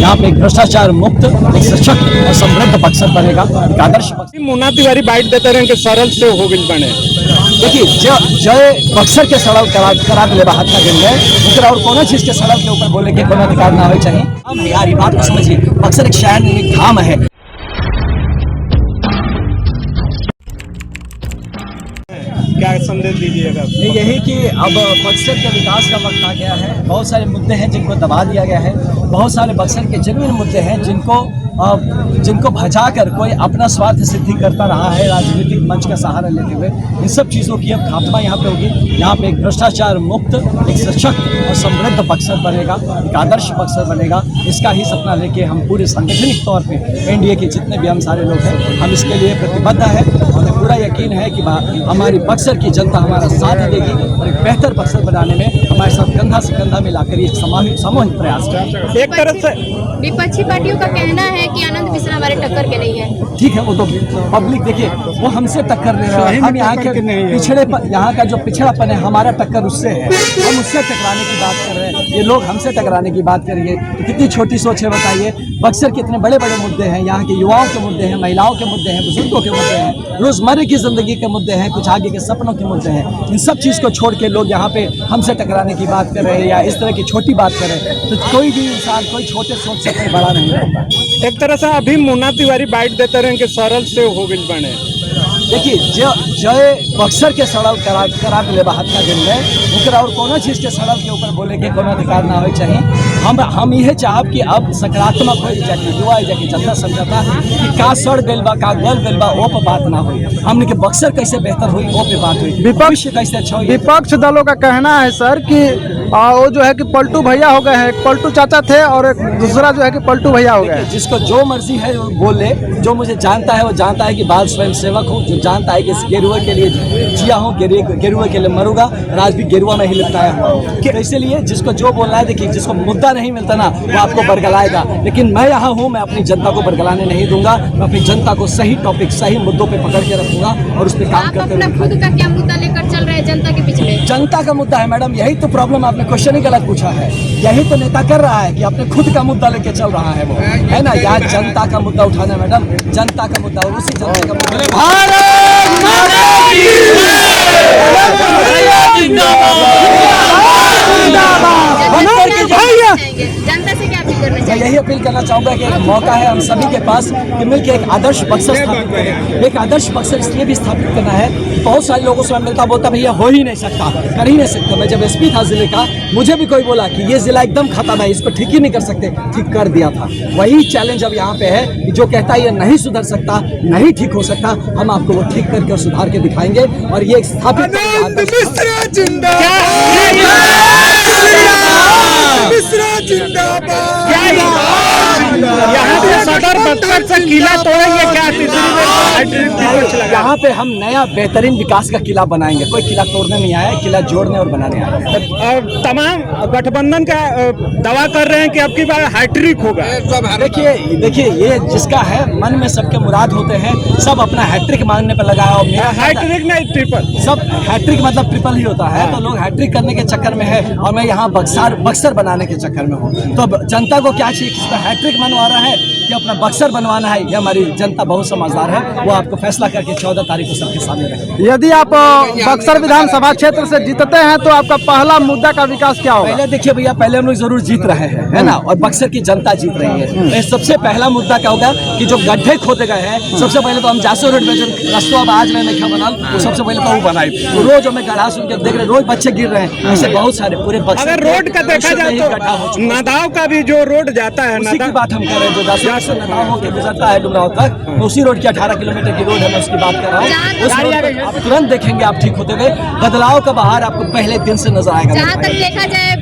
यहाँ पे एक भ्रष्टाचार मुक्त, एक सशक्त और समृद्ध बक्सर बनेगा, एक आदर्श बक्सर। मुन्ना तिवारी बाइट देते रहे कि सरल से हो बिल बने। देखिए जय बक्सर के सड़क करा दिले बाहर का दिन है, लेकिन और कोनो चीज के सड़क के ऊपर बोले के कोनो अधिकार ना हो चाहिए। हम यार ये बात को समझिए, बक्सर एक शहर नहीं, एक धाम है। क्या संदेश दीजिएगा? यही कि अब बक्सर के विकास का वक्त आ गया है। बहुत सारे मुद्दे हैं जिनको दबा दिया गया है, बहुत सारे बक्सर के जेन्युइन मुद्दे हैं जिनको भजाकर कोई अपना स्वार्थ सिद्धि करता रहा है राजनीतिक मंच का सहारा लेते हुए। इन सब चीज़ों की अब खात्मा यहाँ पे होगी। यहाँ पे एक भ्रष्टाचार मुक्त, एक सशक्त और समृद्ध बक्सर बनेगा, एक आदर्श बक्सर बनेगा। इसका ही सपना लेके हम पूरे सांगठनिक तौर पे एनडीए के जितने भी हम सारे लोग हैं, हम इसके लिए प्रतिबद्ध है। हमें पूरा यकीन है कि हमारी बक्सर की जनता हमारा साथ देगी और एक बेहतर बक्सर बनाने में हमारे साथ कंधा से कंधा मिलाकर एक सामूहिक प्रयास करें। एक तरफ से विपक्षी पार्टियों का कहना है कि आनंद मिश्रा हमारे टक्कर के नहीं है। ठीक है, वो तो पब्लिक देखिए, वो हमसे टक्कर ले रहा है। हम यहाँ के यहाँ का जो पिछड़ापन है, हमारा टक्कर उससे है। हम उससे टकराने की बात कर रहे हैं, ये लोग हमसे टकराने की बात करेंगे तो कितनी छोटी सोच है बताइए। बक्सर के इतने बड़े बड़े मुद्दे हैं, यहाँ के युवाओं के मुद्दे हैं, महिलाओं के मुद्दे हैं, बुजुर्गों के मुद्दे हैं, रोजमर्रा की जिंदगी के मुद्दे हैं, कुछ आगे के सपनों के मुद्दे हैं। इन सब चीज़ को छोड़ के लोग यहाँ पे हमसे टकराने की बात कर रहे हैं या इस तरह की छोटी बात कर रहे हैं, तो कोई भी इंसान कोई छोटे सोच से कोई बड़ा नहीं होता। एक तरह से अभी मुन्ना तिवारी बाइट देते रहे कि सरल से हो बिल बने। देखिए जय बक्सर के सड़क करा दिले बाहर का दिन है, लेकिन और कोनो चीज़ के सड़क के ऊपर बोले के कोनो अधिकार ना हो चाहिए। हम यह चाहब कि अब सकारात्मक हो जाके युवा जाके जनता समझता कि का सड़ गल बा, का गल गल बा, वो पर बात ना हुई। हमने के बक्सर कैसे बेहतर हुई वो पे बात हुई, विपक्ष कैसे अच्छा हुई। विपक्ष दलों का कहना है सर कि वो जो है कि पलटू भैया हो गए हैं। एक पलटू चाचा थे और एक दूसरा जो है कि पलटू भैया हो गए। जिसको जो मर्जी है वो बोले, जो मुझे जानता है वो जानता है कि बाल स्वयं सेवक हूँ, जो जानता है कि इस गेरुए के लिए जिया हूँ, गेरुए के लिए मरूंगा और आज भी गेरुआ में ही लिपटाया हूँ। इसलिए जिसको जो बोलना है, देखिए जिसको मुद्दा नहीं मिलता ना वो आपको बरगलाएगा, लेकिन मैं यहाँ हूँ, मैं अपनी जनता को बरगलाने नहीं दूंगा। मैं अपनी जनता को सही टॉपिक सही मुद्दों पे पकड़ के रखूंगा और उस पर काम करते रखूंगा। खुद का क्या मुद्दा लेकर चल रहे हैं जनता के पिछले? जनता का मुद्दा है मैडम, यही तो प्रॉब्लम। आपने क्वेश्चन ही गलत पूछा है। यही तो नेता कर रहा है कि अपने खुद का मुद्दा लेके चल रहा है, वो है ना। यहाँ जनता का मुद्दा उठाना मैडम, जनता का मुद्दा और उसी जनता का मुद्दा। जनता से क्या अपील करना चाहिए? यही अपील करना चाहूँगा कि एक मौका है हम सभी के पास कि मिलकर एक आदर्श बक्सर स्थापित करें। एक आदर्श बक्सर इसलिए भी स्थापित करना है, बहुत सारे लोगों से मिलता बोलता भैया हो ही नहीं सकता, कर ही नहीं सकता। मैं जब एसपी था जिले का, मुझे भी कोई बोला कि ये जिला एकदम खत्म है, इसको ठीक ही नहीं कर सकते, ठीक कर दिया था। वही चैलेंज अब यहाँ पे है कि जो कहता है ये नहीं सुधर सकता, नहीं ठीक हो सकता, हम आपको वो ठीक करके और सुधार के दिखाएंगे और ये स्थापित यहाँ पे हम नया बेहतरीन विकास का किला बनाएंगे। कोई किला तोड़ने नहीं आया, किला जोड़ने और बनाने आया। तमाम गठबंधन का दावा कर रहे हैं कि अब की बार हैट्रिक होगा। देखिए ये जिसका है मन में सबके मुराद होते हैं, सब अपना हैट्रिक मांगने पर लगाया। और मेरा हैट्रिक नहीं ट्रिपल, सब हैट्रिक मतलब ट्रिपल ही होता है। तो लोग हैट्रिक करने के चक्कर में है और मैं यहाँ बक्सर बनाने के चक्कर में हूँ। तो जनता को क्या चाहिए, किसका हैट्रिक बनवा रहा है कि अपना बक्सर बनवाना है। ये हमारी जनता बहुत समझदार है, वो आपको फैसला करके 14 तारीख को सबके सामने रखेगी। यदि आप बक्सर विधानसभा क्षेत्र से जीतते हैं तो आपका पहला मुद्दा का विकास क्या होगा? पहले देखिए भैया, पहले हम लोग जरूर जीत रहे हैं, है ना, और बक्सर की जनता जीत रही है। सबसे पहला मुद्दा क्या होगा कि जो गड्ढे खोदे गए हैं, सबसे पहले तो हम जासो रोड में जो रास्ता अब आज मैंने क्या बना, वो सबसे पहले तो वो बनाए। तो रोज हमें गढ़ा सुन के देख रहे, रोज बच्चे गिर रहे हैं, ऐसे बहुत सारे पूरे बक्सर। अगर रोड का देखा जाए तो नदाव का भी जो रोड जाता है, उसी की बात हम कर रहे हैं, जो दासो से नदाव होकर गुजरता है डुमराव तक, उसी रोड की 18 किलोमीटर की रोड है, मैं उसकी बात कर रहा हूँ। उस रोड पर आप तुरंत देखेंगे आप ठीक होते हुए, बदलाव का बहार आपको पहले दिन से नजर आएगा। जहाँ तक देखा जाए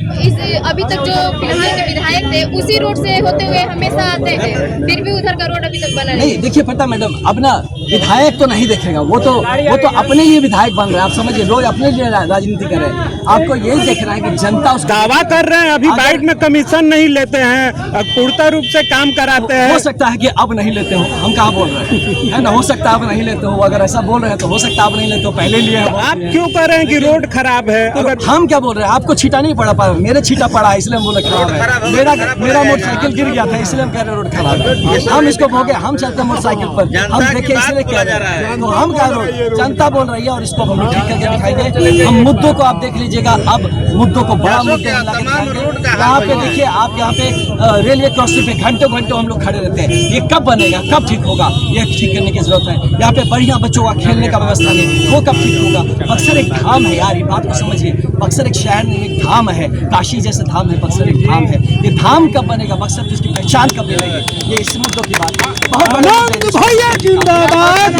अभी तक जो फिलहाल के विधायक थे उसी रोड से होते हुए हमेशा आते हैं, फिर भी उधर का रोड अभी तक बना नहीं। देखिए पता मैडम, अब ना विधायक तो नहीं देखेगा, वो तो अपने लिए विधायक बन रहे हैं। आप समझिए, लोग अपने लिए राजनीति कर रहे हैं। आपको यही देखना है कि जनता उस दावा कर रहे हैं अभी बाइट में कमीशन नहीं लेते हैं, पूर्णतः रूप से काम कराते हैं। हो सकता है कि अब नहीं लेते हो, हम कहाँ बोल रहे हैं, है ना। हो सकता है अब नहीं लेते हो, अगर ऐसा बोल रहे हैं तो हो सकता है अब नहीं लेते हो, पहले लिए। आप क्यों कह रहे हैं कि रोड खराब है? अगर हम क्या बोल रहे हैं, आपको छीटा नहीं पड़ा। मेरे छीटा पड़ा है इसलिए हम बोले खराब है, मेरा मोटरसाइकिल गिर गया था इसलिए हम कह रहे रोड खराब है। हम इसको भोगे, हम चलते हैं मोटरसाइकिल पर, हम देखे इसलिए कह रहे हैं। तो हम कह रहे हैं जनता बोल रही है और इसको हम लोग ठीक करके दिखाएंगे। हम मुद्दों को आप देख लीजिएगा, अब मुद्दों को बड़ा मुद्दे यहाँ पे देखिए आप, यहाँ पे रेलवे क्रॉसिंग पे घंटों घंटों हम लोग खड़े रहते हैं। ये कब बनेगा, कब ठीक होगा, ये ठीक करने की जरूरत है। यहाँ पे बढ़िया बच्चों का खेलने का व्यवस्था नहीं, वो कब ठीक होगा। बक्सर एक धाम है यार, ये बात को समझिए। बक्सर एक शहर नहीं, एक धाम है, काशी जैसे धाम है, बक्सर एक धाम है। ये धाम कब बनेगा, बक्सर जिसकी पहचान कब मिलेगी, ये इस मुद्दों की बात है। बहुत भैया जिंदाबाद।